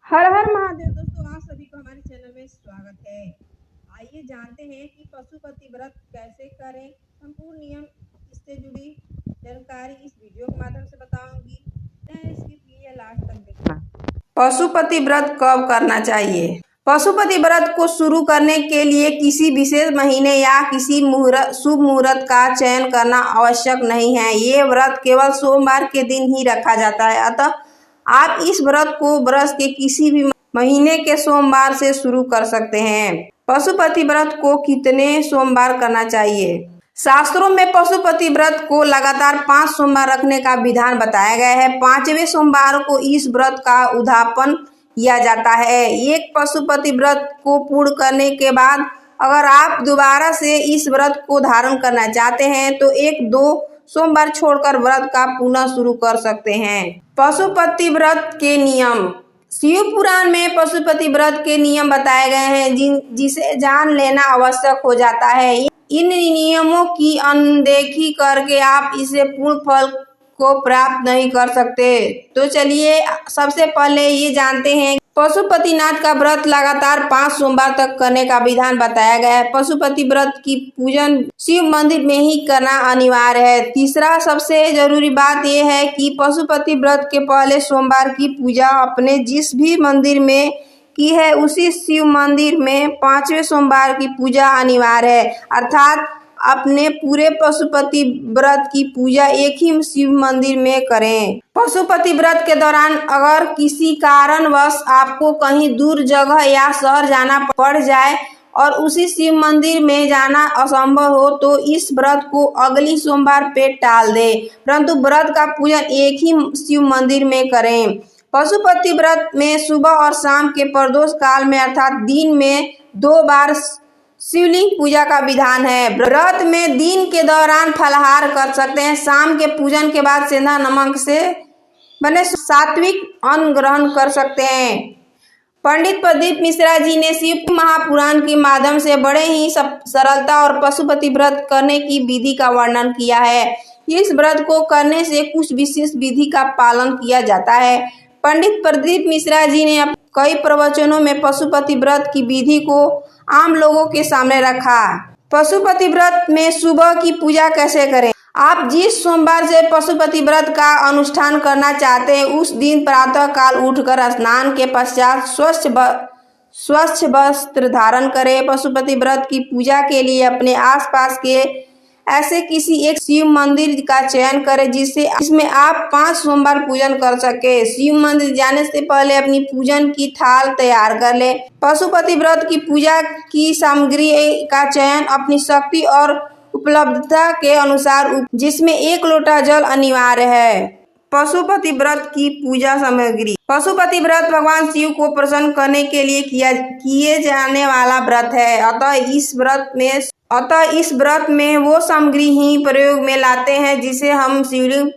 हर हर महादेव दोस्तों, आप सभी को हमारे चैनल में स्वागत है। आइए जानते हैं कि पशुपति व्रत कैसे करें। संपूर्ण नियम इससे जुड़ी जानकारी इस वीडियो के माध्यम से बताऊंगी। इसकी लास्ट तक देखना। पशुपति व्रत कब करना चाहिए? पशुपति व्रत को शुरू करने के लिए किसी विशेष महीने या किसी शुभ मुहूर्त का चयन करना आवश्यक नहीं है। ये व्रत केवल सोमवार के दिन ही रखा जाता है। अतः आप इस व्रत को वर्ष के किसी भी महीने के सोमवार से शुरू कर सकते हैं। पशुपति व्रत को कितने सोमवार करना चाहिए? शास्त्रों में पशुपति व्रत को लगातार 5 सोमवार रखने का विधान बताया गया है। 5वें सोमवार को इस व्रत का उद्यापन किया जाता है। एक पशुपति व्रत को पूर्ण करने के बाद अगर आप दोबारा से इस व्रत को धारण करना चाहते हैं तो 1-2 सोमवार छोड़कर व्रत का पुनः शुरू कर सकते हैं। पशुपति व्रत के नियम। शिव पुराण में पशुपति व्रत के नियम बताए गए हैं जिसे जान लेना आवश्यक हो जाता है। इन नियमों की अनदेखी करके आप इसे पूर्ण फल को प्राप्त नहीं कर सकते। तो चलिए सबसे पहले ये जानते हैं पशुपतिनाथ का व्रत लगातार 5 सोमवार तक करने का विधान बताया गया है। पशुपति व्रत की पूजन शिव मंदिर में ही करना अनिवार्य है। तीसरा सबसे जरूरी बात यह है कि पशुपति व्रत के पहले सोमवार की पूजा अपने जिस भी मंदिर में की है उसी शिव मंदिर में 5वें सोमवार की पूजा अनिवार्य है। अर्थात अपने पूरे पशुपति व्रत की पूजा एक ही शिव मंदिर में करें। पशुपति व्रत के दौरान अगर किसी कारणवश आपको कहीं दूर जगह या शहर जाना पड़ जाए और उसी शिव मंदिर में जाना असंभव हो तो इस व्रत को अगली सोमवार पे टाल दे, परंतु व्रत का पूजन एक ही शिव मंदिर में करें। पशुपति व्रत में सुबह और शाम के प्रदोष काल में अर्थात दिन में 2 बार शिवलिंग पूजा का विधान है। व्रत में दिन के दौरान फलाहार कर सकते हैं। शाम के पूजन के बाद सेंधा नमक से बने सात्विक अन्न ग्रहण कर सकते हैं। पंडित प्रदीप मिश्रा जी ने शिव महापुराण के माध्यम से बड़े ही सरलता और पशुपति व्रत करने की विधि का वर्णन किया है। इस व्रत को करने से कुछ विशेष विधि का पालन किया जाता है। पंडित प्रदीप मिश्रा जी ने कई प्रवचनों में पशुपति व्रत की विधि को आम लोगों के सामने रखा। पशुपति व्रत में सुबह की पूजा कैसे करें? आप जिस सोमवार से पशुपति व्रत का अनुष्ठान करना चाहते हैं उस दिन प्रातः काल उठकर स्नान के पश्चात स्वच्छ वस्त्र धारण करें। पशुपति व्रत की पूजा के लिए अपने आसपास के ऐसे किसी एक शिव मंदिर का चयन करें जिसमें आप 5 सोमवार पूजन कर सके। शिव मंदिर जाने से पहले अपनी पूजन की थाल तैयार कर लें। पशुपति व्रत की पूजा की सामग्री का चयन अपनी शक्ति और उपलब्धता के अनुसार जिसमें 1 लोटा जल अनिवार्य है। पशुपति व्रत की पूजा सामग्री। पशुपति व्रत भगवान शिव को प्रसन्न करने के लिए किए जाने वाला व्रत है। अतः इस व्रत में वो सामग्री ही प्रयोग में लाते हैं जिसे हम शिवलिंग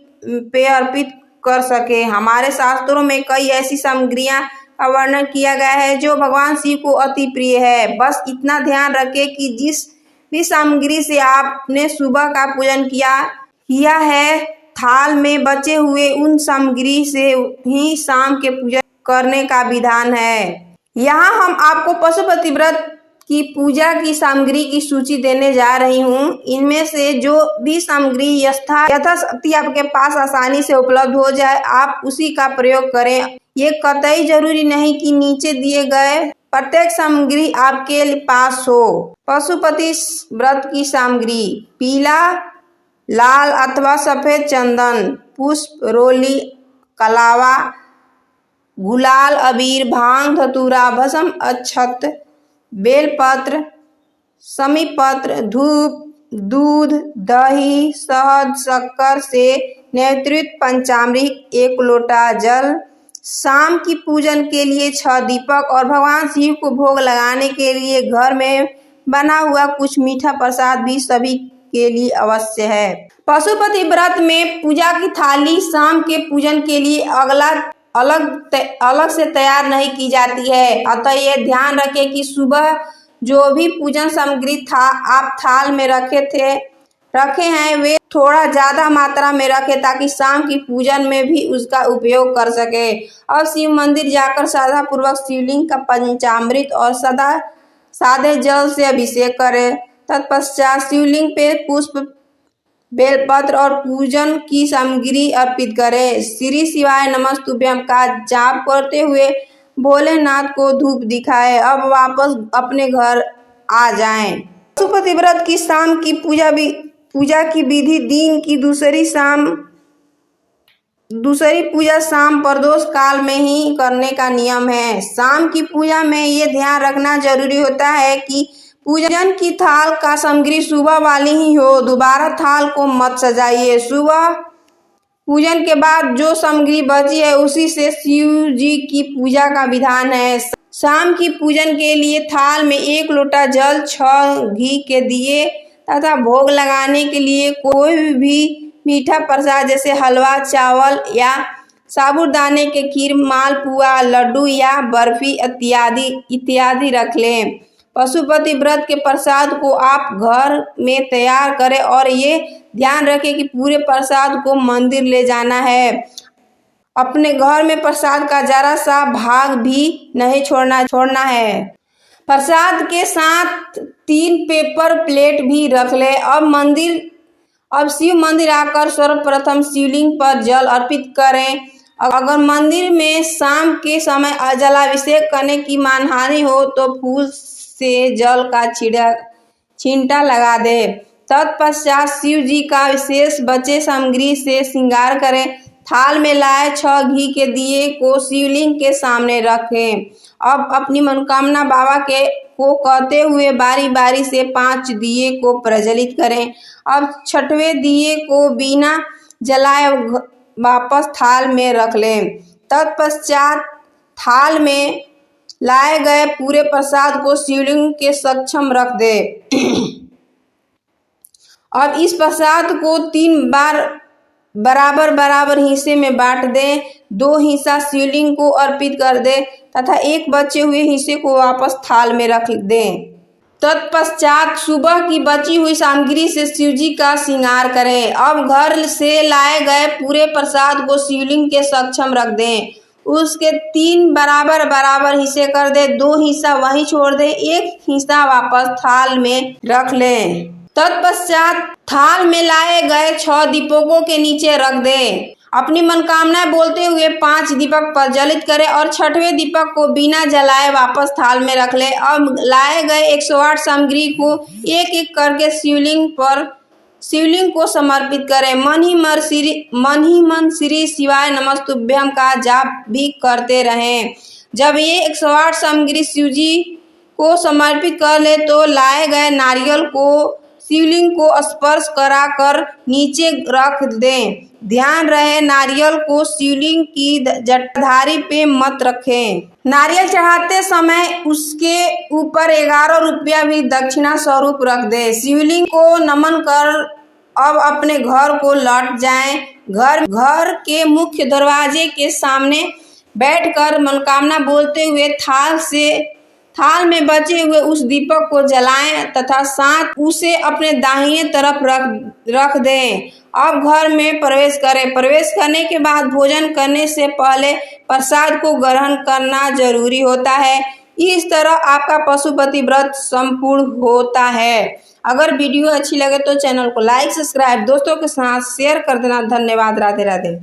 पे अर्पित कर सके। हमारे शास्त्रों में कई ऐसी सामग्रियां का वर्णन किया गया है जो भगवान शिव को अति प्रिय है। बस इतना ध्यान रखें कि जिस भी सामग्री से आपने सुबह का पूजन किया है थाल में बचे हुए उन सामग्री से ही शाम के पूजन करने का विधान है। यहाँ हम आपको पशुपति व्रत की पूजा की सामग्री की सूची देने जा रही हूँ। इनमें से जो भी सामग्री यथाशक्ति आपके पास आसानी से उपलब्ध हो जाए आप उसी का प्रयोग करें। ये कतई जरूरी नहीं कि नीचे दिए गए प्रत्येक सामग्री आपके पास हो। पशुपति व्रत की सामग्री: पीला, लाल अथवा सफेद चंदन, पुष्प, रोली, कलावा, गुलाल, अबीर, भांग, धतूरा, भस्म, अक्षत, बेलपत्र, समीपत्र, धूप, दूध, दही, शहद, शक्कर से नैवेद्य, पंचामृत, 1 लोटा जल, शाम की पूजन के लिए 6 दीपक और भगवान शिव को भोग लगाने के लिए घर में बना हुआ कुछ मीठा प्रसाद भी सभी के लिए अवश्य है। पशुपति व्रत में पूजा की थाली शाम के पूजन के लिए अलग से तैयार नहीं की जाती है। अतः ये ध्यान रखें कि सुबह जो भी पूजन सामग्री आप थाल में रखे हैं वे थोड़ा ज़्यादा मात्रा में रखें ताकि शाम की पूजन में भी उसका उपयोग कर सके। अब शिव मंदिर जाकर श्रद्धापूर्वक शिवलिंग का पंचामृत और सादे जल से अभिषेक करें। तत्पश्चात शिवलिंग पे पुष्प, बेलपत्र और पूजन की सामग्री अर्पित करें। श्री शिवाय नमस्तुभ्यम का जाप करते हुए भोलेनाथ को धूप दिखाएं। अब वापस अपने घर आ जाएं। पशुपति व्रत की शाम की पूजा की विधि दिन की दूसरी पूजा शाम प्रदोष काल में ही करने का नियम है। शाम की पूजा में ये ध्यान रखना जरूरी होता है कि पूजन की थाल का सामग्री सुबह वाली ही हो, दोबारा थाल को मत सजाइए। सुबह पूजन के बाद जो सामग्री बची है उसी से शिव जी की पूजा का विधान है। शाम की पूजन के लिए थाल में 1 लोटा जल, 6 घी के दिए तथा भोग लगाने के लिए कोई भी मीठा प्रसाद जैसे हलवा, चावल या साबूदाने के खीर, मालपुआ, लड्डू या बर्फी इत्यादि रख लें। पशुपति व्रत के प्रसाद को आप घर में तैयार करें और ये ध्यान रखें कि पूरे प्रसाद को मंदिर ले जाना है। अपने घर में प्रसाद का जरा सा भाग भी नहीं छोड़ना है। प्रसाद के साथ 3 पेपर प्लेट भी रख ले। अब शिव मंदिर आकर सर्वप्रथम शिवलिंग पर जल अर्पित करें। अगर मंदिर में शाम के समय जलाभिषेक करने की मानहानि हो तो फूल से जल का छींटा लगा दे। तत्पश्चात शिव जी का विशेष बचे सामग्री से श्रृंगार करें। थाल में लाए 6 घी के दिए को शिवलिंग के सामने रखें। अब अपनी मनोकामना बाबा को कहते हुए बारी बारी से 5 दिए को प्रज्वलित करें। अब 6वें दिए को बिना जलाए वापस थाल में रख लें। तत्पश्चात थाल में लाए गए पूरे प्रसाद को शिवलिंग के समक्ष रख दें। अब इस प्रसाद को 3 बार बराबर हिस्से में बांट दें। 2 हिस्सा शिवलिंग को अर्पित कर दें तथा एक बचे हुए हिस्से को वापस थाल में रख दें। तत्पश्चात सुबह की बची हुई सामग्री से शिव जी का श्रृंगार करें। अब घर से लाए गए पूरे प्रसाद को शिवलिंग के समक्ष रख दें। उसके 3 बराबर हिस्से कर दें। 2 हिस्सा वहीं छोड़ दें, 1 हिस्सा वापस थाल में रख लें। तत्पश्चात थाल में लाए गए 6 दीपकों के नीचे रख दें। अपनी मनोकामनाएं बोलते हुए 5 दीपक प्रज्वलित करें और 6वें दीपक को बिना जलाए वापस थाल में रख लें। अब लाए गए 108 सामग्री को एक एक करके शिवलिंग को समर्पित करें। मन ही मन श्री शिवाय नमस्तुभ्यम का जाप भी करते रहें। जब ये 108 सामग्री शिव जी को समर्पित कर ले तो लाए गए नारियल को शिवलिंग को स्पर्श कराकर नीचे रख दें। ध्यान रहे नारियल को शिवलिंग की जटाधारी पे मत रखें। नारियल चढ़ाते समय उसके ऊपर 11 रुपया भी दक्षिणा स्वरूप रख दें। शिवलिंग को नमन कर अब अपने घर को लौट जाएं। घर के मुख्य दरवाजे के सामने बैठकर मनोकामना बोलते हुए थाल में बचे हुए उस दीपक को जलाएं तथा साथ उसे अपने दाहिने तरफ रख दें। अब घर में प्रवेश करें। प्रवेश करने के बाद भोजन करने से पहले प्रसाद को ग्रहण करना जरूरी होता है। इस तरह आपका पशुपति व्रत संपूर्ण होता है। अगर वीडियो अच्छी लगे तो चैनल को लाइक, सब्सक्राइब, दोस्तों के साथ शेयर कर देना। धन्यवाद। राधे राधे।